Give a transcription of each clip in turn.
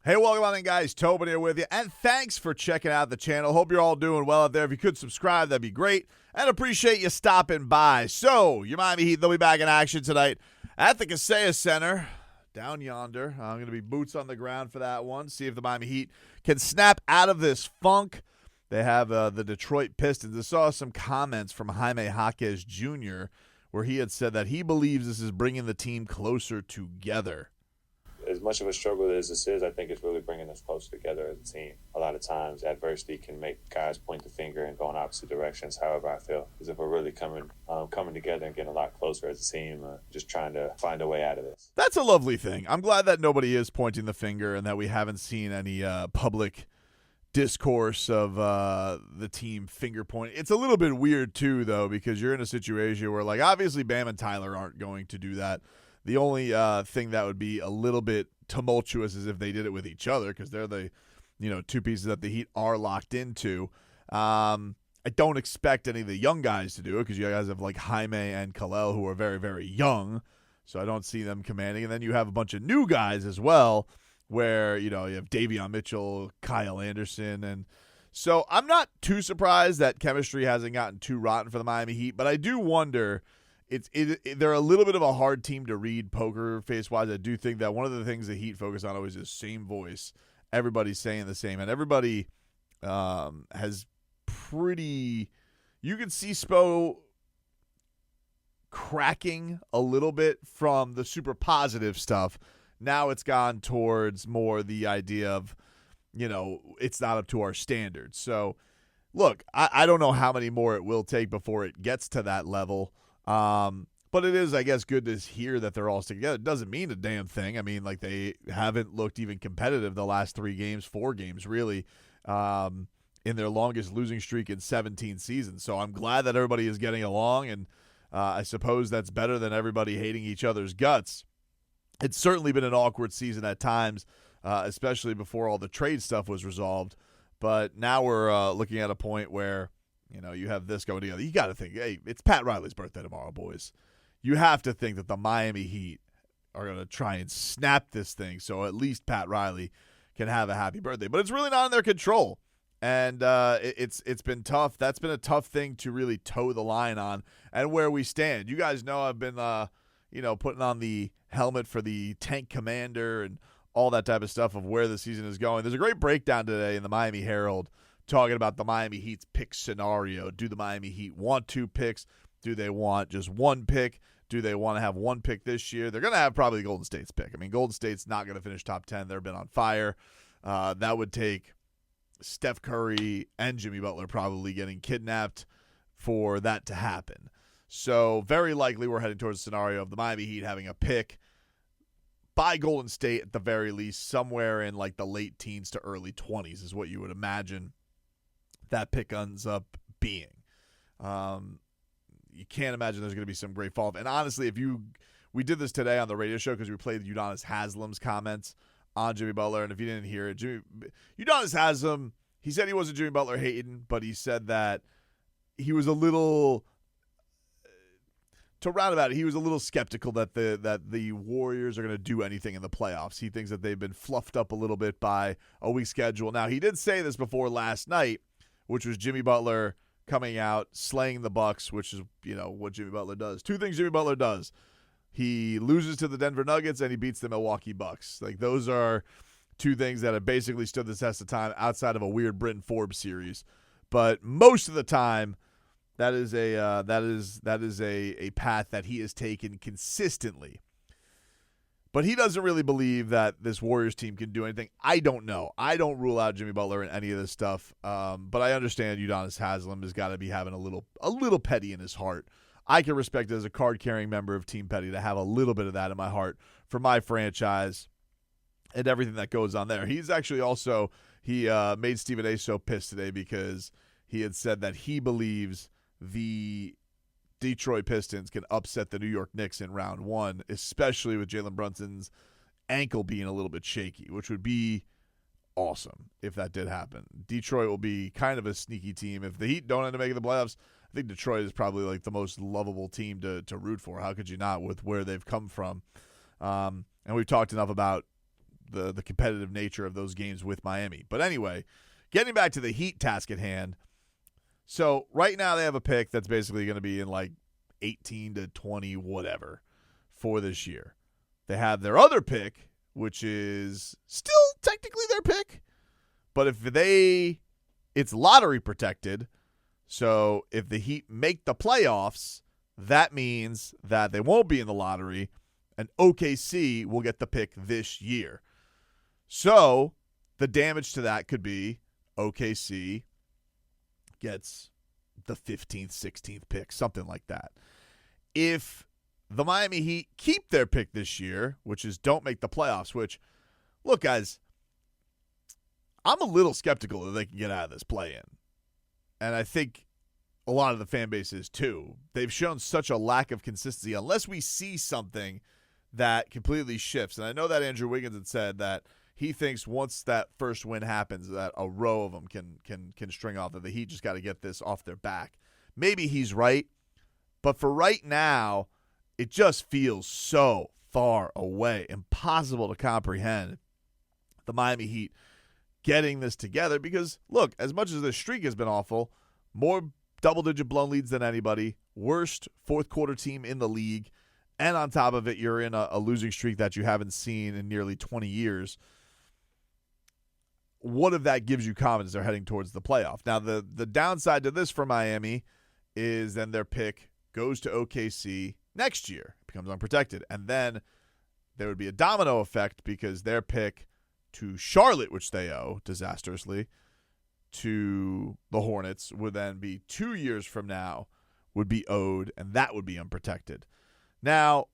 Hey, welcome on in, guys. Tobin here with you, and thanks for checking out the channel. Hope you're all doing well out there. If you could subscribe, that'd be great, and appreciate you stopping by. So, your Miami Heat, they'll be back in action tonight at the Kaseya Center down yonder. I'm going to be boots on the ground for that one, see if the Miami Heat can snap out of this funk. They have the Detroit Pistons. I saw some comments from Jaime Jaquez Jr. where he had said that he believes this is bringing the team closer together. As much of a struggle as this is, I think it's really bringing us closer together as a team. A lot of times, adversity can make guys point the finger and go in opposite directions. However, I feel as if we're really coming together and getting a lot closer as a team, just trying to find a way out of this. That's a lovely thing. I'm glad that nobody is pointing the finger and that we haven't seen any public discourse of the team finger pointing. It's a little bit weird, too, though, because you're in a situation where, like, obviously Bam and Tyler aren't going to do that. The only thing that would be a little bit tumultuous is if they did it with each other, because they're the, two pieces that the Heat are locked into. I don't expect any of the young guys to do it, because you guys have like Jaime and Kalel, who are very, very young, so I don't see them commanding. And then you have a bunch of new guys as well, where you have Davion Mitchell, Kyle Anderson, and so I'm not too surprised that chemistry hasn't gotten too rotten for the Miami Heat, but I do wonder. They're a little bit of a hard team to read poker face-wise. I do think that one of the things the Heat focus on always is same voice. Everybody's saying the same, and everybody has pretty – you can see Spo cracking a little bit from the super positive stuff. Now it's gone towards more the idea of, it's not up to our standards. So, look, I don't know how many more it will take before it gets to that level. But it is, I guess, good to hear that they're all sticking together. It doesn't mean a damn thing. I mean, like, they haven't looked even competitive the last 4 games, really, in their longest losing streak in 17 seasons. So I'm glad that everybody is getting along, and I suppose that's better than everybody hating each other's guts. It's certainly been an awkward season at times, especially before all the trade stuff was resolved. But now we're looking at a point where you have this going together. You got to think, hey, it's Pat Riley's birthday tomorrow, boys. You have to think that the Miami Heat are going to try and snap this thing so at least Pat Riley can have a happy birthday. But it's really not in their control, and it's been tough. That's been a tough thing to really toe the line on and where we stand. You guys know I've been, putting on the helmet for the tank commander and all that type of stuff of where the season is going. There's a great breakdown today in the Miami Herald talking about the Miami Heat's pick scenario. Do the Miami Heat want 2 picks? Do they want just 1 pick? Do they want to have 1 pick this year? They're going to have probably Golden State's pick. I mean, Golden State's not going to finish top 10. They've been on fire. That would take Steph Curry and Jimmy Butler probably getting kidnapped for that to happen. So very likely we're heading towards a scenario of the Miami Heat having a pick by Golden State at the very least, somewhere in like the late teens to early 20s is what you would imagine that pick ends up being. You can't imagine there's going to be some great fall. And honestly, we did this today on the radio show because we played Udonis Haslem's comments on Jimmy Butler. And if you didn't hear it, Udonis Haslem, he said he wasn't Jimmy Butler hating, but he said that he was a little, to roundabout it, he was a little skeptical that the Warriors are going to do anything in the playoffs. He thinks that they've been fluffed up a little bit by a weak schedule. Now, he did say this before last night, which was Jimmy Butler coming out, slaying the Bucks, which is, what Jimmy Butler does. 2 things Jimmy Butler does. He loses to the Denver Nuggets and he beats the Milwaukee Bucks. Like, those are 2 things that have basically stood the test of time outside of a weird Britton Forbes series. But most of the time, that is a path that he has taken consistently. But he doesn't really believe that this Warriors team can do anything. I don't know. I don't rule out Jimmy Butler in any of this stuff. But I understand Udonis Haslem has got to be having a little petty in his heart. I can respect it as a card-carrying member of Team Petty to have a little bit of that in my heart for my franchise and everything that goes on there. He's actually also made Stephen A. so pissed today because he had said that he believes the Detroit Pistons can upset the New York Knicks in round 1, especially with Jalen Brunson's ankle being a little bit shaky, which would be awesome if that did happen. Detroit will be kind of a sneaky team. If the Heat don't end up making the playoffs, I think Detroit is probably like the most lovable team to root for. How could you not with where they've come from? And we've talked enough about the competitive nature of those games with Miami. But anyway, getting back to the Heat task at hand. So right now they have a pick that's basically going to be in like 18 to 20 whatever for this year. They have their other pick, which is still technically their pick, but it's lottery protected. So if the Heat make the playoffs, that means that they won't be in the lottery, and OKC will get the pick this year. So the damage to that could be OKC gets the 15th, 16th pick, something like that. If the Miami Heat keep their pick this year, which is don't make the playoffs, which, look, guys, I'm a little skeptical that they can get out of this play-in. And I think a lot of the fan base is too. They've shown such a lack of consistency unless we see something that completely shifts. And I know that Andrew Wiggins had said that he thinks once that first win happens that a row of them can string off, that the Heat just got to get this off their back. Maybe he's right, but for right now, it just feels so far away, impossible to comprehend the Miami Heat getting this together because, look, as much as the streak has been awful, more double-digit blown leads than anybody, worst fourth-quarter team in the league, and on top of it, you're in a losing streak that you haven't seen in nearly 20 years. What if that gives you confidence they're heading towards the playoff? Now, the downside to this for Miami is then their pick goes to OKC next year. It becomes unprotected. And then there would be a domino effect because their pick to Charlotte, which they owe disastrously, to the Hornets would then be 2 years from now would be owed, and that would be unprotected. Now,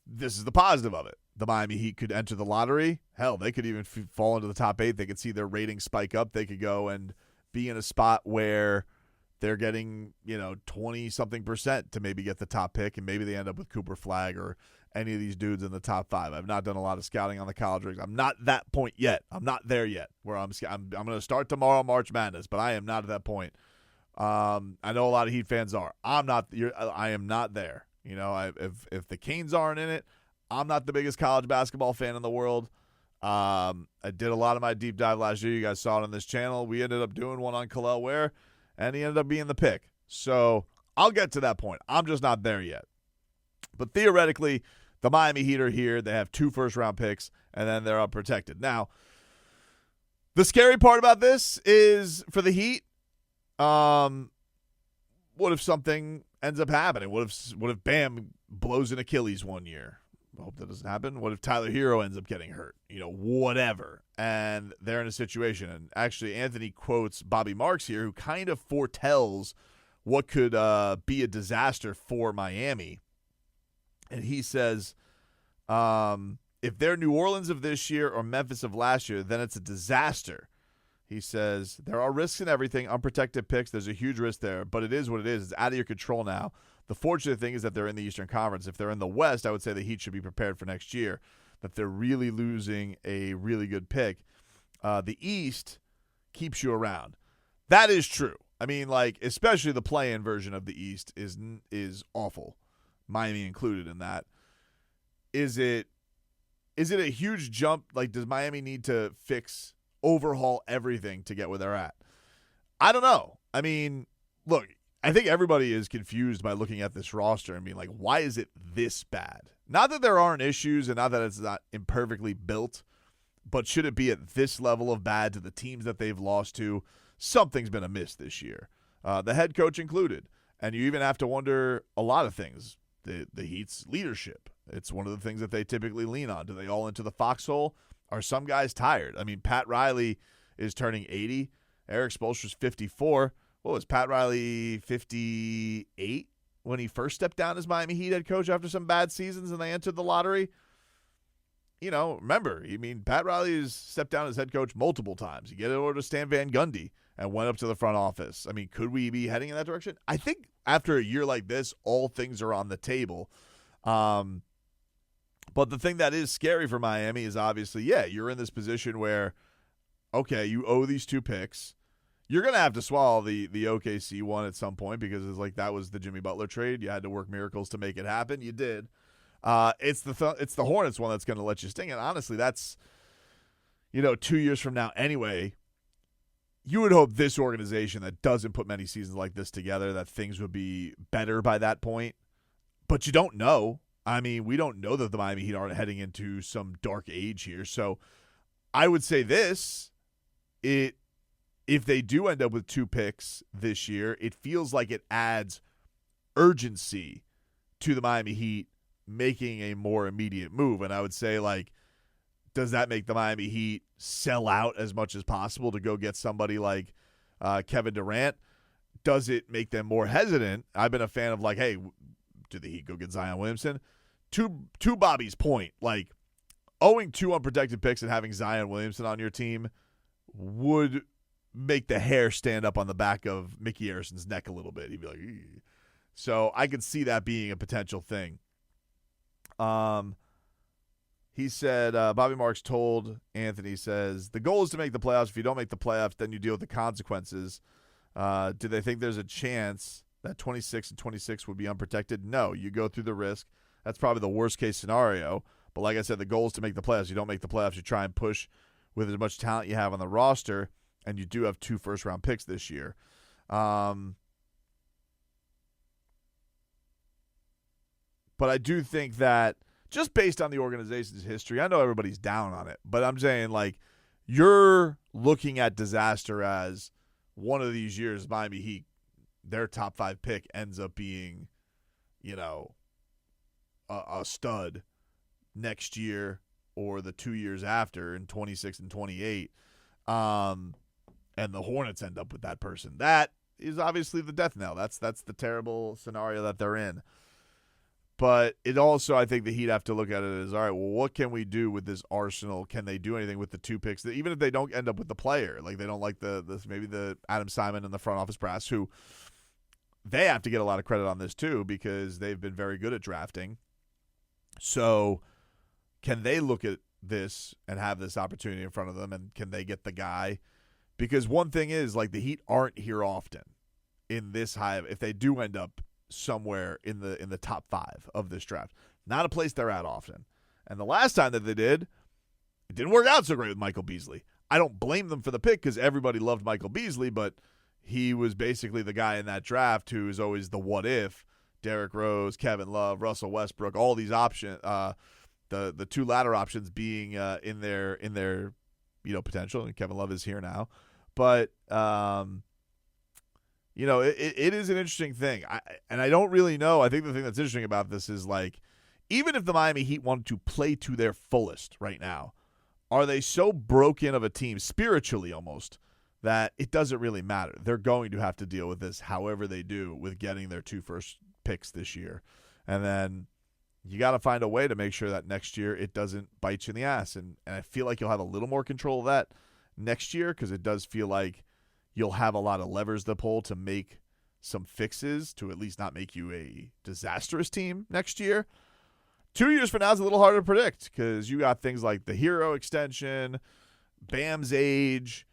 this is the positive of it. The Miami Heat could enter the lottery. Hell, they could even fall into the top 8. They could see their rating spike up. They could go and be in a spot where they're getting, 20-something% to maybe get the top pick, and maybe they end up with Cooper Flagg or any of these dudes in the top 5. I've not done a lot of scouting on the college ranks. I'm not that point yet. I'm not there yet where I'm going to start tomorrow March Madness, but I am not at that point. I know a lot of Heat fans are. I am not there. If the Canes aren't in it, I'm not the biggest college basketball fan in the world. I did a lot of my deep dive last year. You guys saw it on this channel. We ended up doing one on Khalil Ware, and he ended up being the pick. So I'll get to that point. I'm just not there yet. But theoretically, the Miami Heat are here. They have 2 first-round picks, and then they're unprotected. Now, the scary part about this is for the Heat, what if something ends up happening? What if Bam blows an Achilles one year? I hope that doesn't happen. What if Tyler Hero ends up getting hurt? Whatever. And they're in a situation. And actually, Anthony quotes Bobby Marks here, who kind of foretells what could be a disaster for Miami. And he says, if they're New Orleans of this year or Memphis of last year, then it's a disaster. He says, there are risks in everything, unprotected picks. There's a huge risk there, but it is what it is. It's out of your control now. The fortunate thing is that they're in the Eastern Conference. If they're in the West, I would say the Heat should be prepared for next year, that they're really losing a really good pick. The East keeps you around. That is true. I mean, especially the play-in version of the East is awful, Miami included in that. Is it a huge jump? Does Miami need to overhaul everything to get where they're at? I don't know. I mean, look, I think everybody is confused by looking at this roster and being like, why is it this bad? Not that there aren't issues and not that it's not imperfectly built, but should it be at this level of bad to the teams that they've lost to? Something's been amiss this year, the head coach included. And you even have to wonder a lot of things. The Heat's leadership. It's one of the things that they typically lean on. Do they all into the foxhole? Are some guys tired? I mean, Pat Riley is turning 80. Eric Spoelstra's 54. What was Pat Riley, 58 when he first stepped down as Miami Heat head coach after some bad seasons and they entered the lottery? Remember, Pat Riley has stepped down as head coach multiple times. He gave it over to Stan Van Gundy and went up to the front office. I mean, could we be heading in that direction? I think after a year like this, all things are on the table. But the thing that is scary for Miami is obviously, you're in this position where, okay, you owe these 2 picks. You're going to have to swallow the OKC one at some point because it's that was the Jimmy Butler trade. You had to work miracles to make it happen. You did. It's the Hornets one that's going to let you sting. And honestly, that's 2 years from now anyway. You would hope this organization that doesn't put many seasons like this together, that things would be better by that point. But you don't know. I mean, we don't know that the Miami Heat aren't heading into some dark age here. So I would say this, if they do end up with 2 picks this year, it feels like it adds urgency to the Miami Heat making a more immediate move. And I would say, like, does that make the Miami Heat sell out as much as possible to go get somebody like Kevin Durant? Does it make them more hesitant? I've been a fan of, like, hey, do the Heat go get Zion Williamson? To Bobby's point, like, owing 2 unprotected picks and having Zion Williamson on your team would make the hair stand up on the back of Mickey Harrison's neck a little bit. He'd be like, ew. So I could see that being a potential thing. He said, Bobby Marks told Anthony, says, the goal is to make the playoffs. If you don't make the playoffs, then you deal with the consequences. Do they think there's a chance that 26 and 26 would be unprotected? No, you go through the risk. That's probably the worst case scenario. But like I said, the goal is to make the playoffs. You don't make the playoffs, you try and push with as much talent you have on the roster, and you do have 2 first-round picks this year. But I do think that just based on the organization's history, I know everybody's down on it, but I'm saying, like, you're looking at disaster as one of these years Miami Heat, their top 5 pick ends up being, a stud next year or the 2 years after in 26 and 28, and the Hornets end up with that person. That is obviously the death knell. That's the terrible scenario that they're in. But it also, I think the Heat have to look at it as, all right, well, what can we do with this arsenal? Can they do anything with the 2 picks? Even if they don't end up with the player, like they don't like maybe the Adam Simon and the front office brass, who they have to get a lot of credit on this too because they've been very good at drafting. So can they look at this and have this opportunity in front of them, and can they get the guy? Because one thing is, like, the Heat aren't here often in this high. If they do end up somewhere in the top 5 of this draft, not a place they're at often. And the last time that they did, it didn't work out so great with Michael Beasley. I don't blame them for the pick because everybody loved Michael Beasley, but he was basically the guy in that draft who is always the what if. Derrick Rose, Kevin Love, Russell Westbrook, all these options, the 2 latter options being in their potential, and Kevin Love is here now. But it is an interesting thing. I don't really know. I think the thing that's interesting about this is, like, even if the Miami Heat wanted to play to their fullest right now, are they so broken of a team, spiritually almost, that it doesn't really matter? They're going to have to deal with this however they do with getting their 2 first picks this year. And then you got to find a way to make sure that next year it doesn't bite you in the ass. And I feel like you'll have a little more control of that next year because it does feel like you'll have a lot of levers to pull to make some fixes to at least not make you a disastrous team next year. 2 years from now is a little harder to predict because you got things like the Hero extension, Bam's age,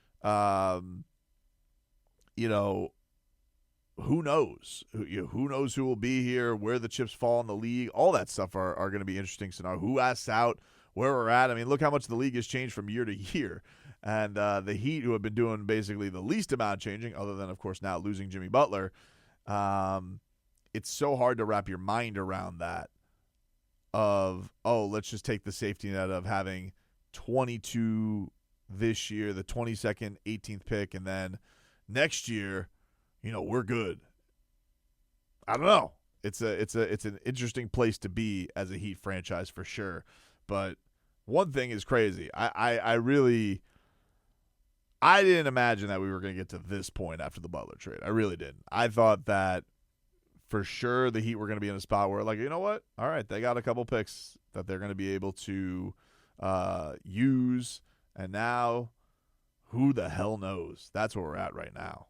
who knows? Who knows who will be here, where the chips fall in the league. All that stuff are going to be interesting to know. Who asks out, where we're at. I mean, look how much the league has changed from year to year. And the Heat, who have been doing basically the least amount of changing, other than, of course, now losing Jimmy Butler, it's so hard to wrap your mind around that of, let's just take the safety net of having 22 this year, the 22nd, 18th pick, and then next year, we're good. I don't know. It's an interesting place to be as a Heat franchise for sure. But one thing is crazy. I didn't imagine that we were going to get to this point after the Butler trade. I really didn't. I thought that for sure the Heat were going to be in a spot where, like, you know what? All right, they got a couple picks that they're going to be able to use. And now, who the hell knows? That's where we're at right now.